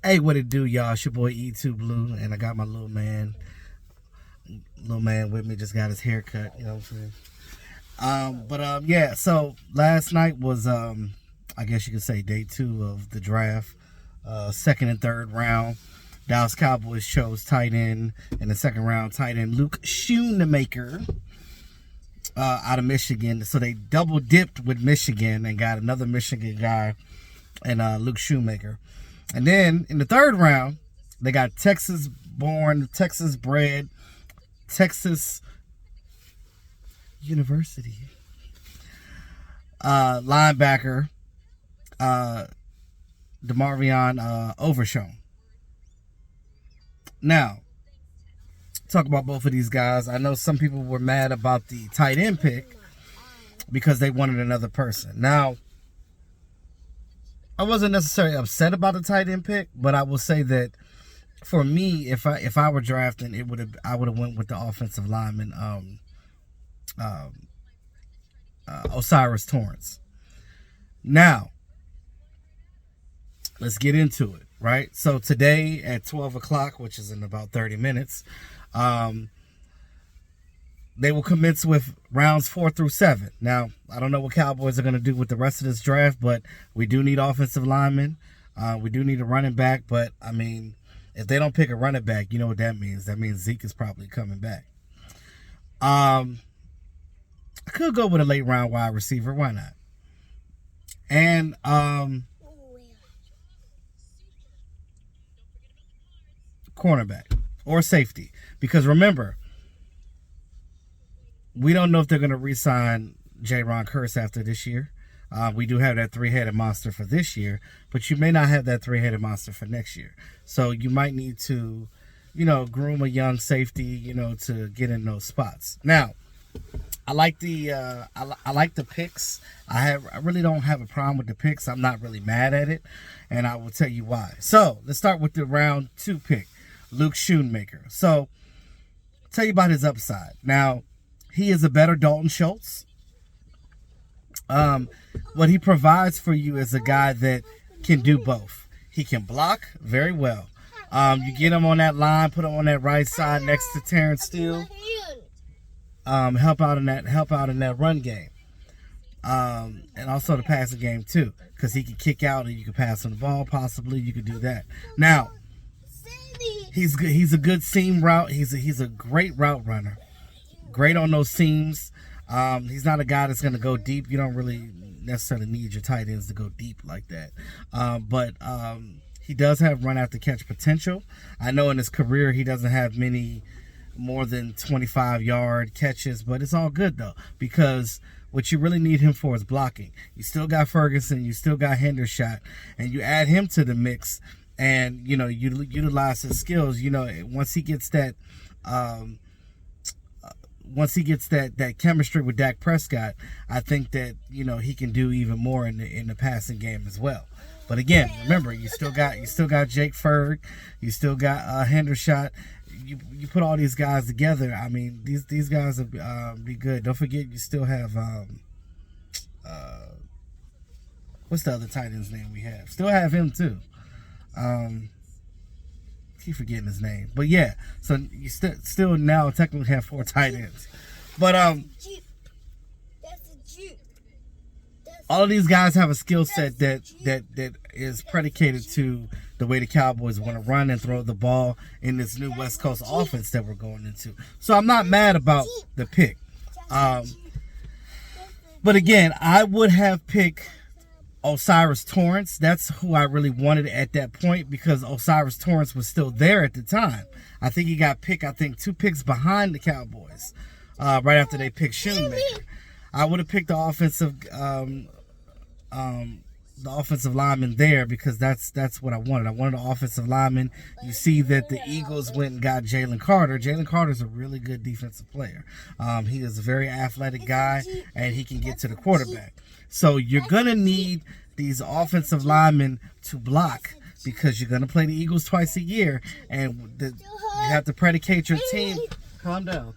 Hey, what it do, y'all? It's your boy E2 Blue, and I got my little man with me. Just got his hair cut. You know what I'm saying? Yeah. So last night was, I guess you could say, day 2 of the draft. Second and third round, Dallas Cowboys chose tight end in the second round. Tight end Luke Schoonmaker, out of Michigan. So they double dipped with Michigan and got another Michigan guy, and Luke Schoonmaker. And then in the third round, they got Texas-born, Texas-bred, Texas University linebacker Demarvion Overshown. Now, talk about both of these guys. I know some people were mad about the tight end pick because they wanted another person. Now, I wasn't necessarily upset about the tight end pick, but I will say that for me, if I were drafting, I would have went with the offensive lineman, Osiris Torrance. Now, let's get into it, right? So today at 12 o'clock, which is in about 30 minutes, they will commence with rounds 4 through 7. Now, I don't know what Cowboys are going to do with the rest of this draft, but we do need offensive linemen. We do need a running back, but, I mean, if they don't pick a running back, you know what that means. That means Zeke is probably coming back. I could go with a late round wide receiver. Why not? And cornerback or safety. Because remember, we don't know if they're going to re-sign J-Ron Curse after this year. We do have that three-headed monster for this year, but you may not have that three-headed monster for next year. So you might need to, groom a young safety, to get in those spots. Now, I like the picks. I really don't have a problem with the picks. I'm not really mad at it, and I will tell you why. So let's start with the round 2 pick, Luke Schoonmaker. So tell you about his upside. Now, he is a better Dalton Schultz. What he provides for you is a guy that can do both. He can block very well. You get him on that line, put him on that right side next to Terrence Steele. Help out in that run game. And also the passing game too, because he can kick out and you can pass on the ball. Possibly you could do that. Now, he's good. He's a good seam route. He's a great route runner. Great on those seams. He's not a guy that's going to go deep. You don't really necessarily need your tight ends to go deep like that. But he does have run after catch potential. I know in his career he doesn't have many more than 25-yard catches, but it's all good though, because what you really need him for is blocking. You still got Ferguson, you still got Hendershot, and you add him to the mix, and you utilize his skills. Once he gets that. Once he gets that chemistry with Dak Prescott, I think that he can do even more in the passing game as well. But again, remember, you still got Jake Ferg, you still got Hendershot. You put all these guys together. I mean, these guys will be good. Don't forget, you still have what's the other tight end's name we have? Still have him too. Keep forgetting his name, but yeah. So you still now technically have 4 tight ends, but all of these guys have a skill set that is predicated to the way the Cowboys want to run and throw the ball in this new West Coast offense that we're going into. So I'm not mad about the pick, but again, I would have picked Osiris Torrance. That's who I really wanted at that point, because Osiris Torrance was still there at the time. I think he got picked, 2 picks behind the Cowboys, right after they picked Schoonmaker. I would have picked the offensive lineman there, because that's what I wanted. I wanted an offensive lineman. You see that the Eagles went and got Jalen Carter. Jalen Carter's a really good defensive player. He is a very athletic guy, and he can get to the quarterback. So you're going to need these offensive linemen to block, because you're going to play the Eagles twice a year, and you have to predicate your team. Calm down.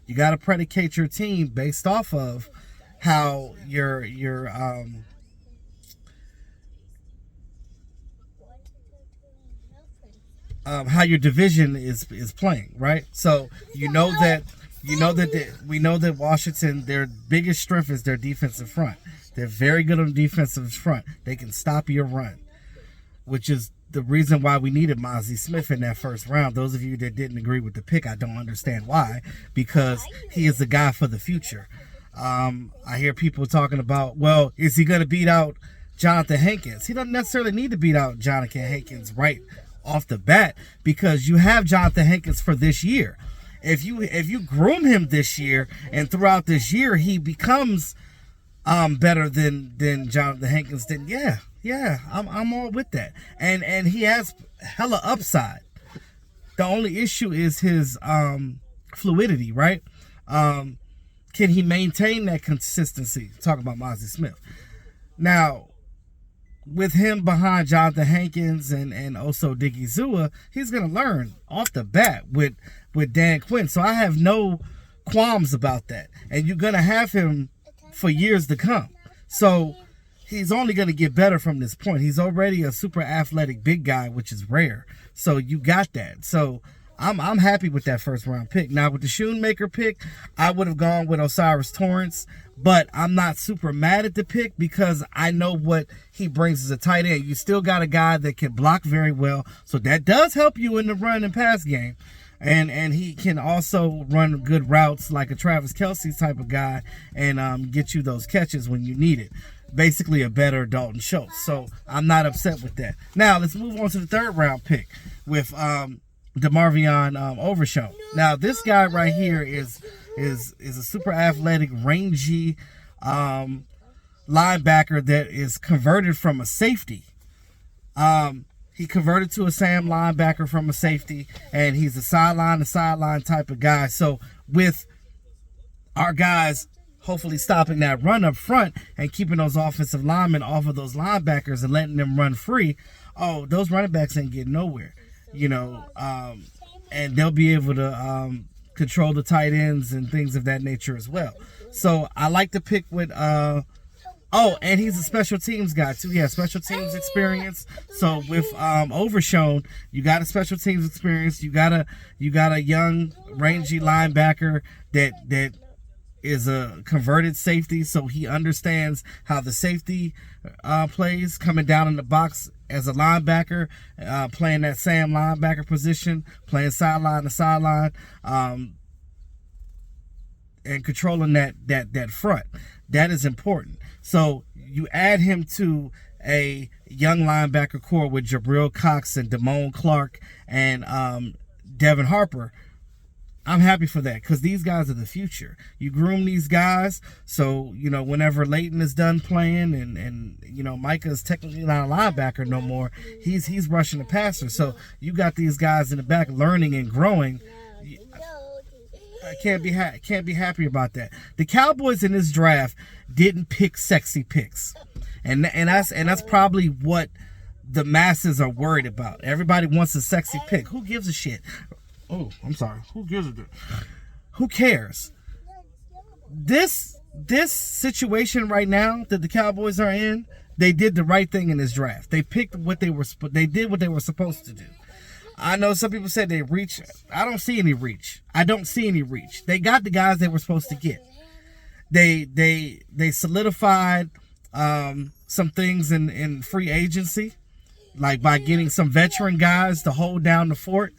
You got to predicate your team based off of how how your division is playing, right? So we know that Washington, their biggest strength is their defensive front. They're very good on the defensive front. They can stop your run, which is the reason why we needed Mozzie Smith in that first round. Those of you that didn't agree with the pick, I don't understand why, because he is the guy for the future. I hear people talking about, well, is he going to beat out Jonathan Hankins? He doesn't necessarily need to beat out Jonathan Hankins right off the bat, because you have Jonathan Hankins for this year. If you groom him this year and throughout this year he becomes better than Jonathan Hankins, then yeah, I'm all with that. And he has hella upside. The only issue is his fluidity, right? Can he maintain that consistency? Talking about Mozzie Smith. Now, with him behind Jonathan Hankins and also Diggy he's going to learn off the bat with Dan Quinn. So I have no qualms about that. And you're going to have him for years to come. So he's only going to get better from this point. He's already a super athletic big guy, which is rare. So you got that. So I'm happy with that first round pick. Now with the Schoonmaker pick, I would have gone with Osiris Torrance, but I'm not super mad at the pick because I know what he brings as a tight end. You still got a guy that can block very well, so that does help you in the run and pass game. And he can also run good routes like a Travis Kelce type of guy and get you those catches when you need it. Basically a better Dalton Schultz. So I'm not upset with that. Now let's move on to the third round pick with Demarvion Overshown. Now this guy right here is a super athletic, rangy linebacker that is converted from a safety. He converted to a Sam linebacker from a safety, and he's a sideline to sideline type of guy. So with our guys hopefully stopping that run up front and keeping those offensive linemen off of those linebackers and letting them run free, those running backs ain't getting nowhere. And they'll be able to control the tight ends and things of that nature as well. So I like to pick with and he's a special teams guy too. He has special teams experience. So with Overshown, you got a special teams experience. You got a young rangy linebacker that is a converted safety, so he understands how the safety plays, coming down in the box as a linebacker, playing that Sam linebacker position, playing sideline to sideline, and controlling that front. That is important. So you add him to a young linebacker core with Jabril Cox and Damone Clark and Devin Harper. I'm happy for that because these guys are the future. You groom these guys, so whenever Leighton is done playing and Micah is technically not a linebacker no more, he's rushing the passer. So you got these guys in the back learning and growing. I can't be happy about that. The Cowboys in this draft didn't pick sexy picks, and that's probably what the masses are worried about. Everybody wants a sexy pick. Who gives a shit? Oh, I'm sorry. Who gives a shit? Who cares? This situation right now that the Cowboys are in, they did the right thing in this draft. They picked what they did what they were supposed to do. I know some people said they reach. I don't see any reach. They got the guys they were supposed to get. They solidified some things in free agency, like by getting some veteran guys to hold down the fort.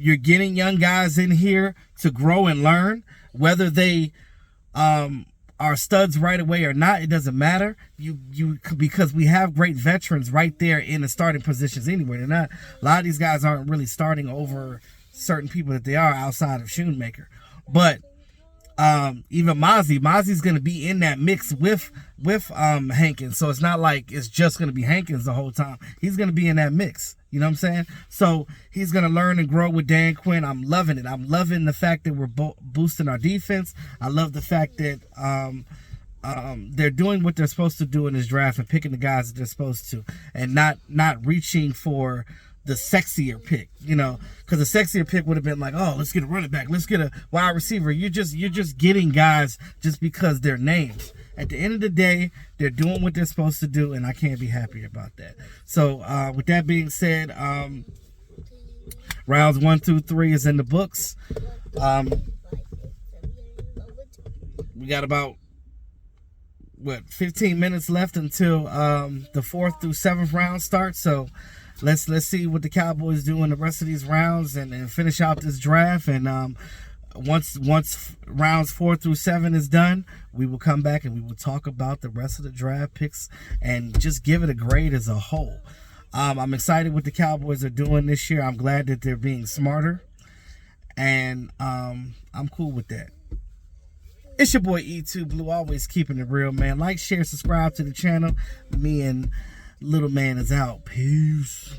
You're getting young guys in here to grow and learn. Whether they are studs right away or not, it doesn't matter. Because we have great veterans right there in the starting positions anyway. They're not. A lot of these guys aren't really starting over certain people that they are outside of Schoonmaker. But even Mozzie's going to be in that mix with Hankins. So it's not like it's just going to be Hankins the whole time. He's going to be in that mix. You know what I'm saying? So he's going to learn and grow with Dan Quinn. I'm loving it. I'm loving the fact that we're boosting our defense. I love the fact that they're doing what they're supposed to do in this draft and picking the guys that they're supposed to, and not reaching for the sexier pick, because the sexier pick would have been like, oh, let's get a running back, let's get a wide receiver. You're just getting guys just because they're names. At the end of the day, they're doing what they're supposed to do, and I can't be happy about that. So with that being said, Rounds 1 through 3 is in the books. We got about 15 minutes left until the 4th through 7th round starts. So let's see what the Cowboys do in the rest of these rounds and finish out this draft. And once rounds 4 through 7 is done, we will come back and we will talk about the rest of the draft picks and just give it a grade as a whole. I'm excited what the Cowboys are doing this year. I'm glad that they're being smarter, and I'm cool with that. It's your boy E2 Blue, always keeping it real, man. Like, share, subscribe to the channel. Me and Little Man is out. Peace.